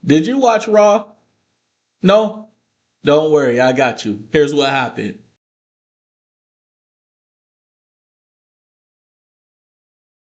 Did you watch Raw? No? Don't worry, I got you. Here's what happened.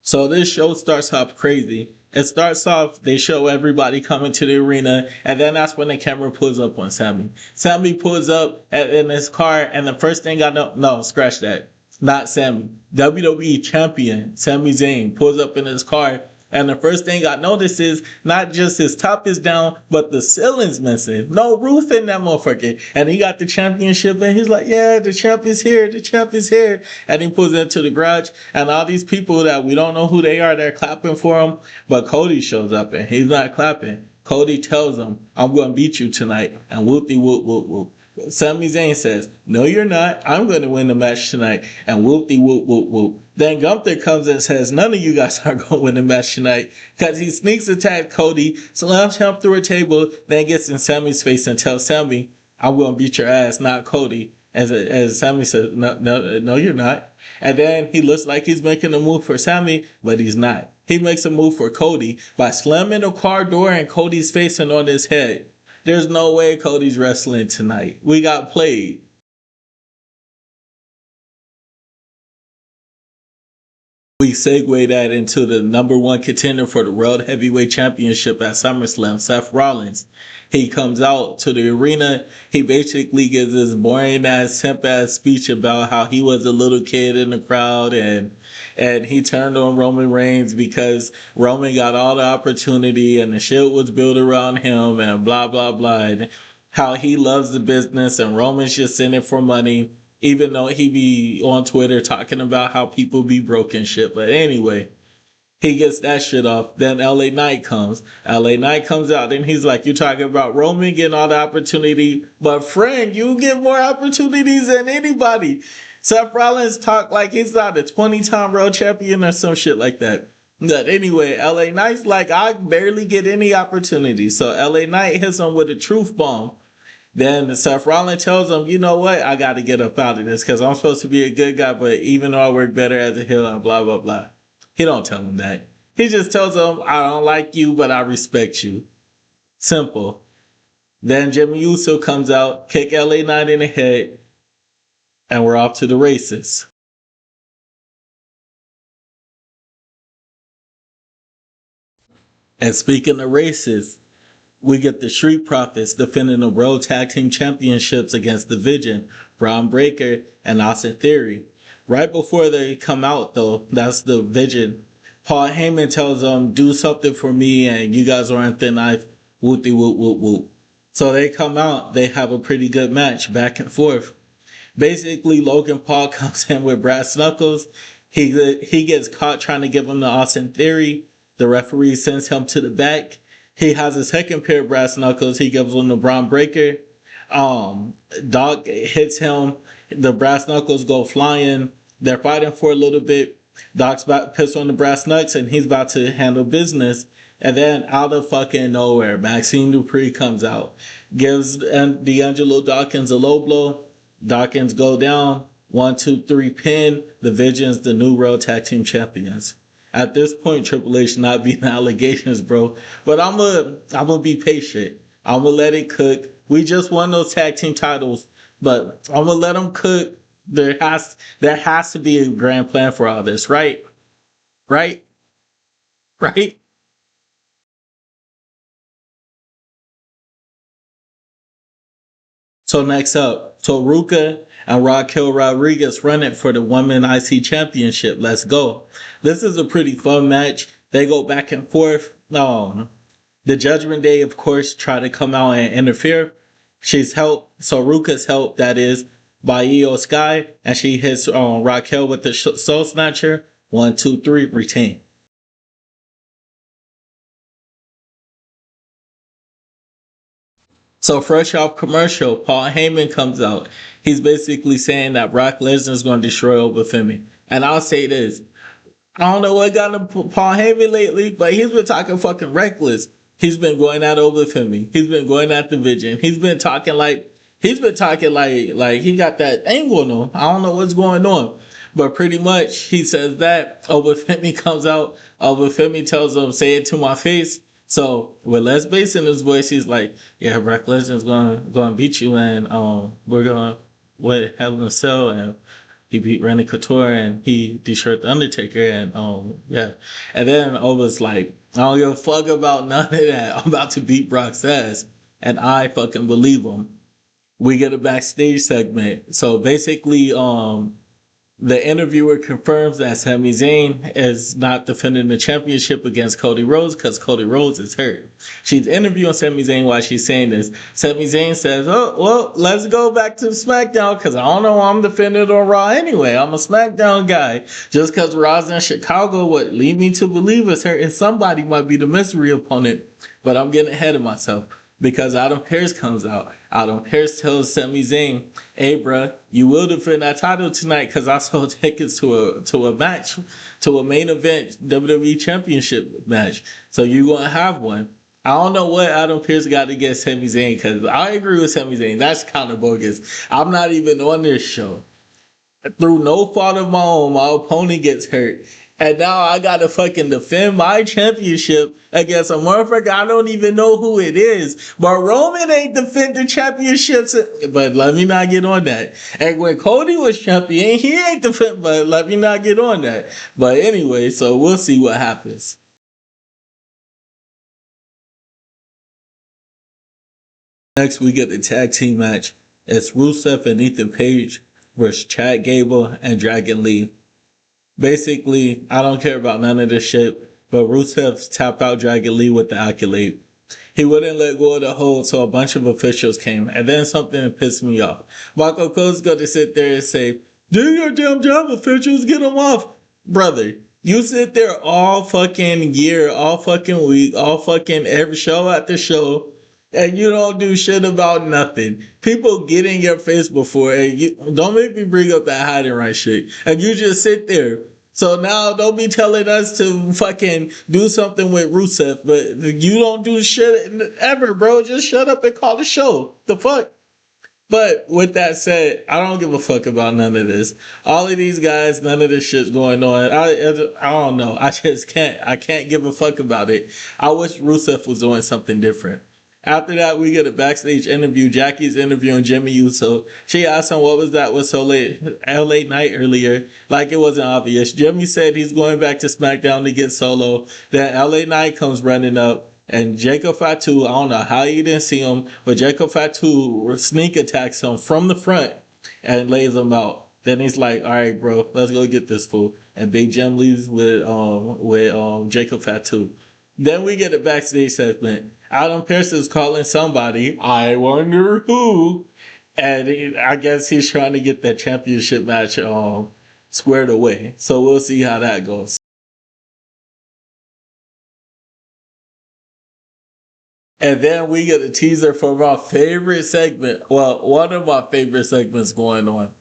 So this show starts off crazy. It starts off, they show everybody coming to the arena, and then that's when the camera pulls up on Sammy. Sammy pulls up in his car, and the first thing I know, no, scratch that. Not Sammy. WWE champion Sami Zayn pulls up in his car, and the first thing I notice is not just his top is down, but the ceiling's missing. No roof in that motherfucker. And he got the championship, and he's like, yeah, the champ is here, the champ is here. And he pulls into the garage, and all these people that we don't know who they are, they're clapping for him. But Cody shows up, and he's not clapping. Cody tells him, I'm going to beat you tonight. And whoop-de whoop, whoop, whoop. Sami Zayn says, no, you're not. I'm going to win the match tonight. And whoop-de whoop, whoop, whoop. Then Gunther comes and says, none of you guys are going to win the match tonight, because he sneaks attack Cody, slams him through a table, then gets in Sammy's face and tells Sammy, I'm going to beat your ass, not Cody. As Sammy says, no, you're not. And then he looks like he's making a move for Sammy, but he's not. He makes a move for Cody by slamming the car door in Cody's face and on his head. There's no way Cody's wrestling tonight. We got played. We segue that into the number one contender for the World Heavyweight Championship at SummerSlam, Seth Rollins. He comes out to the arena. He basically gives this boring ass, simp ass speech about how he was a little kid in the crowd, and he turned on Roman Reigns because Roman got all the opportunity and the shit was built around him and blah, blah, blah. And how he loves the business and Roman's just in it for money. Even though he be on Twitter talking about how people be broke and shit. But anyway, he gets that shit off. Then LA Knight comes. LA Knight comes out. Then he's like, you're talking about Roman getting all the opportunity. But friend, you get more opportunities than anybody. Seth Rollins talk like he's not a 20-time world champion or some shit like that. But anyway, LA Knight's like, I barely get any opportunity. So LA Knight hits him with a truth bomb. Then Seth Rollins tells him, you know what? I got to get up out of this because I'm supposed to be a good guy, but even though I work better as a heel and blah, blah, blah. He don't tell him that. He just tells him, I don't like you, but I respect you. Simple. Then Jimmy Uso comes out, kick LA Knight in the head, and we're off to the races. And speaking of races, we get the Street Profits defending the World Tag Team Championships against The Vision, Bron Breakker, and Austin Theory. Right before they come out, though, that's The Vision. Paul Heyman tells them, do something for me, and you guys are on thin ice. Whoop-de whoop, whoop, whoop. So they come out, they have a pretty good match, back and forth. Basically, Logan Paul comes in with brass knuckles. He gets caught trying to give him the Austin Theory. The referee sends him to the back. He has a second pair of brass knuckles. He gives him the Bron Breakker. Doc hits him. The brass knuckles go flying. They're fighting for a little bit. Doc's about to piss on the brass knucks, and he's about to handle business. And then out of fucking nowhere, Maxine Dupree comes out, gives D'Angelo Dawkins a low blow. Dawkins go down. 1, 2, 3 pin. The Vision's the new World Tag Team Champions. At this point, Triple H not beating allegations, bro. But I'm gonna be patient. I'm gonna let it cook. We just won those tag team titles, but I'm gonna let them cook. There has to be a grand plan for all this, right? Right? Right? So next up, Toruka and Raquel Rodriguez running for the Women IC Championship. Let's go. This is a pretty fun match. They go back and forth. The Judgment Day, of course, try to come out and interfere. She's helped, Toruka's helped, that is, by Io Sky, and she hits Raquel with the Soul Snatcher. 1, 2, 3, retain. So fresh off commercial, Paul Heyman comes out. He's basically saying that Brock Lesnar is going to destroy Obafemi. And I'll say this. I don't know what got him Paul Heyman lately, but he's been talking fucking reckless. He's been going at Obafemi. He's been going at the Vision. He's been talking like he got that angle on him. I don't know what's going on. But pretty much he says that Obafemi comes out. Obafemi tells him, say it to my face. So with Les Bass in his voice, he's like, "Yeah, Brock Lesnar's gonna beat you, and we're gonna win Hell in a Cell, and he beat Randy Couture, and he destroyed the Undertaker, and yeah." And then I was like, "I don't give a fuck about none of that. I'm about to beat Brock's ass," and I fucking believe him. We get a backstage segment. So basically, the interviewer confirms that Sami Zayn is not defending the championship against Cody Rhodes because Cody Rhodes is hurt. She's interviewing Sami Zayn while she's saying this. Sami Zayn says, "Oh, well, let's go back to SmackDown because I don't know why I'm defending it on Raw anyway. I'm a SmackDown guy. Just because Raw's in Chicago would lead me to believe it's her and somebody might be the mystery opponent, but I'm getting ahead of myself." Because Adam Pearce comes out. Adam Pearce tells Sami Zayn, "Hey, bruh, you will defend that title tonight because I sold tickets to a match, to a main event WWE Championship match. So you're gonna have one." I don't know what Adam Pearce got to get Sami Zayn because I agree with Sami Zayn. That's kind of bogus. I'm not even on this show. Through no fault of my own, my opponent gets hurt. And now I gotta fucking defend my championship against a motherfucker I don't even know who it is. But Roman ain't defending championships. But let me not get on that. And when Cody was champion, he ain't defend. But let me not get on that. But anyway, so we'll see what happens. Next, we get the tag team match. It's Rusev and Ethan Page versus Chad Gable and Dragon Lee. Basically, I don't care about none of this shit, but Rusev tapped out Dragon Lee with the accolade. He wouldn't let go of the hold, so a bunch of officials came, and then something pissed me off. Michael Cole's going to sit there and say, "Do your damn job, officials, get them off." Brother, you sit there all fucking year, all fucking week, all fucking every show after show, and you don't do shit about nothing. People get in your face before, and you don't make me bring up that hiding right shit. And you just sit there. So now don't be telling us to fucking do something with Rusev, but you don't do shit ever, bro. Just shut up and call the show. The fuck? But with that said, I don't give a fuck about none of this. All of these guys, none of this shit's going on. I don't know. I just can't. I can't give a fuck about it. I wish Rusev was doing something different. After that, we get a backstage interview. Jackie's interviewing Jimmy Uso. She asked him what was that was so late, LA Knight earlier, like it wasn't obvious. Jimmy said he's going back to SmackDown to get Solo. Then LA Knight comes running up, and Jacob Fatu, I don't know how you didn't see him, but Jacob Fatu sneak attacks him from the front and lays him out. Then he's like, "All right, bro, let's go get this fool." And Big Jim leaves with Jacob Fatu. Then we get a backstage segment. Adam Pearce is calling somebody, I wonder who, and I guess he's trying to get that championship match squared away. So we'll see how that goes. And then we get a teaser from our favorite segment. Well, one of my favorite segments going on.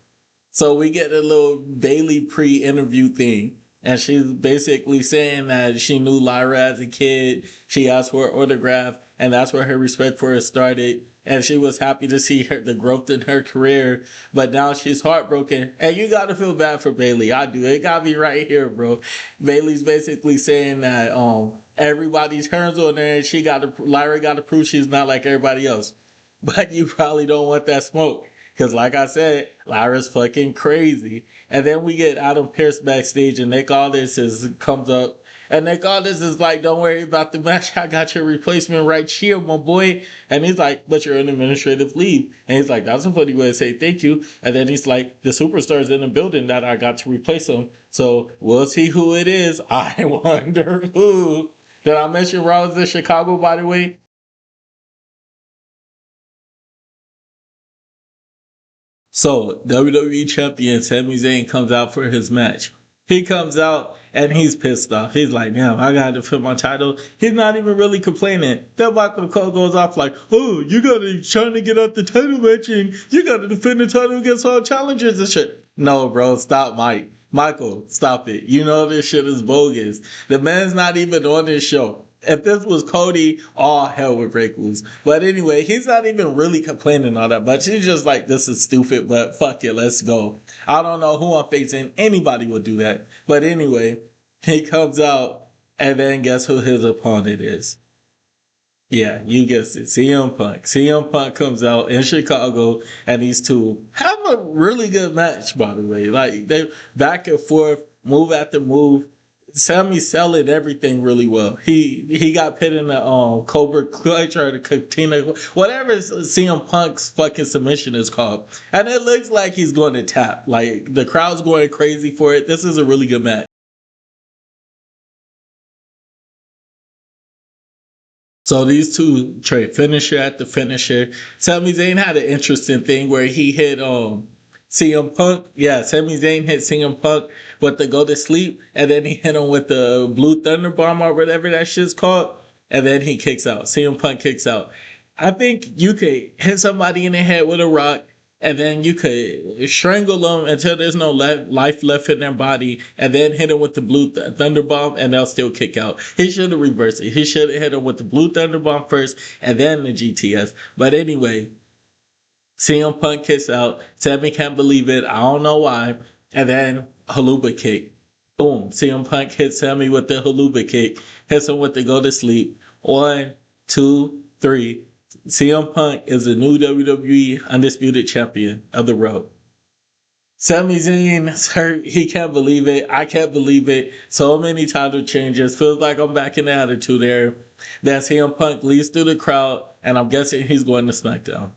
So we get a little Bayley pre-interview thing. And she's basically saying that she knew Lyra as a kid. She asked for an autograph, and that's where her respect for her started. And she was happy to see the growth in her career. But now she's heartbroken. And you got to feel bad for Bayley. I do. It got me right here, bro. Bayley's basically saying that everybody turns on her, and Lyra got to prove she's not like everybody else. But you probably don't want that smoke. Because like I said, Lyra's fucking crazy. And then we get Adam Pearce backstage, and Nick Aldis comes up. And Nick Aldis is like, "Don't worry about the match. I got your replacement right here, my boy." And he's like, "But you're on administrative leave." And he's like, "That's a funny way to say thank you." And then he's like, "The superstar's in the building that I got to replace him. So we'll see who it is." I wonder who. Did I mention Rollins in Chicago, by the way? So WWE champion Sami Zayn comes out for his match. He comes out and he's pissed off. He's like, "Damn, I gotta defend my title." He's not even really complaining. Then Michael Cole goes off like, "Oh, you gotta trying to get out the title match and you gotta defend the title against all challengers and shit." No, bro, stop, Mike. Michael, stop it. You know this shit is bogus. The man's not even on this show. If this was Cody, all hell would break loose. But anyway, he's not even really complaining all that much. He's just like, "This is stupid, but fuck it, let's go." I don't know who I'm facing. Anybody would do that. But anyway, he comes out, and then guess who his opponent is? Yeah, you guessed it. CM Punk. CM Punk comes out in Chicago, and these two have a really good match, by the way. Like, they back and forth, move after move. Sammy's selling everything really well. He got put in the Cobra Clutch or the Katina, whatever CM Punk's fucking submission is called, and it looks like he's going to tap. Like, the crowd's going crazy for it. This is a really good match. So these two trade finisher at the finisher. Sami Zayn had an interesting thing where he hit CM Punk. Yeah, Sami Zayn hit CM Punk with the go to sleep, and then he hit him with the Blue Thunder Bomb or whatever that shit's called, and then he kicks out. CM Punk kicks out. I think you could hit somebody in the head with a rock, and then you could strangle them until there's no life left in their body, and then hit them with the blue thunder bomb, and they'll still kick out. He should have reversed it. He should have hit them with the blue thunder bomb first, and then the GTS. But anyway, CM Punk kicks out. Sammy can't believe it. I don't know why. And then Haluba kick. Boom. CM Punk hits Sammy with the Haluba kick. Hits him with the go to sleep. 1, 2, 3. CM Punk is the new WWE Undisputed Champion of the Road. Sami Zayn is hurt. He can't believe it. I can't believe it. So many title changes. Feels like I'm back in the Attitude Era. Then CM Punk leads through the crowd, and I'm guessing he's going to SmackDown.